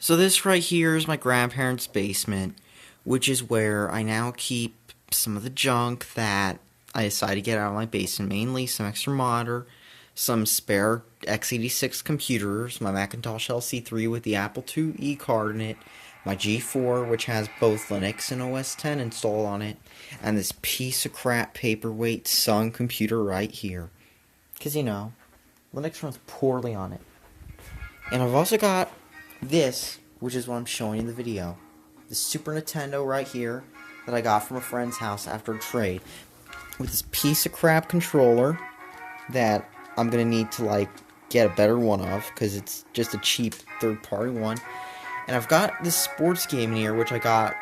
So this right here is my grandparents' basement, which is where I now keep some of the junk that I decided to get out of my basement, mainly some extra monitor, some spare x86 computers, my Macintosh LC3 with the Apple IIe card in it, my G4 which has both Linux and OS X installed on it, and this piece of crap paperweight Sun computer right here. Because, Linux runs poorly on it. And I've also got this, which is what I'm showing in the video. The Super Nintendo right here that I got from a friend's house after a trade. With this piece of crap controller that I'm going to need to, get a better one of, because it's just a cheap third-party one. And I've got this sports game in here, which I got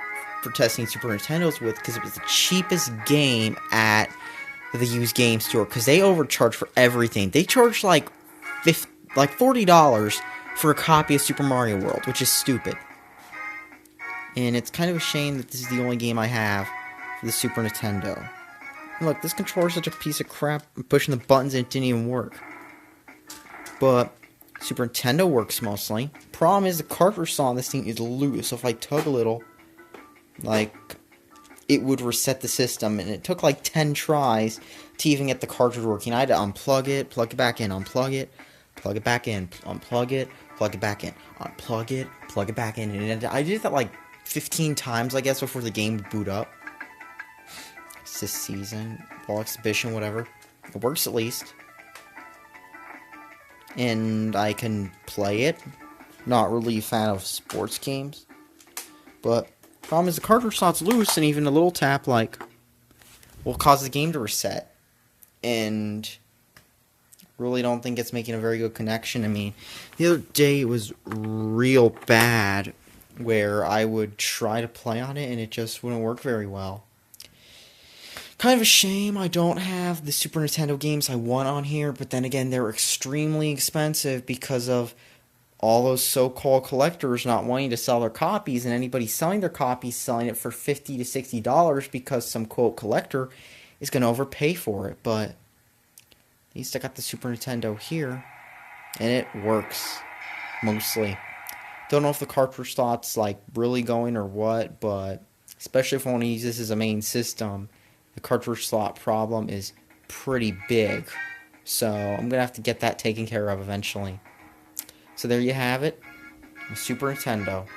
for testing Super Nintendos with, because it was the cheapest game at the used game store, because they overcharge for everything. They charge, $40 for a copy of Super Mario World, which is stupid. And it's kind of a shame that this is the only game I have for the Super Nintendo. And look, this controller is such a piece of crap. I'm pushing the buttons and it didn't even work. But Super Nintendo works mostly. Problem is the cartridge slot on this thing is loose, so if I tug a little, it would reset the system, and it took 10 tries to even get the cartridge working. I had to unplug it, plug it back in, unplug it, plug it back in, unplug it, plug it back in, unplug it, plug it back in, and I did that 15 times, I guess, before the game would boot up. It's this season, ball exhibition, whatever. It works at least. And I can play it. Not really a fan of sports games. But problem is the cartridge slot's loose, and even a little tap will cause the game to reset. And really don't think it's making a very good connection. I mean, the other day it was real bad where I would try to play on it and it just wouldn't work very well. Kind of a shame I don't have the Super Nintendo games I want on here, but then again, they're extremely expensive because of all those so-called collectors not wanting to sell their copies, and anybody selling their copies selling it for $50 to $60 because some quote collector is going to overpay for it. But at least I got the Super Nintendo here, and it works mostly. Don't know if the cartridge slot's really going or what, but especially if I want to use this as a main system, the cartridge slot problem is pretty big. So I'm going to have to get that taken care of eventually. So there you have it, the Super Nintendo.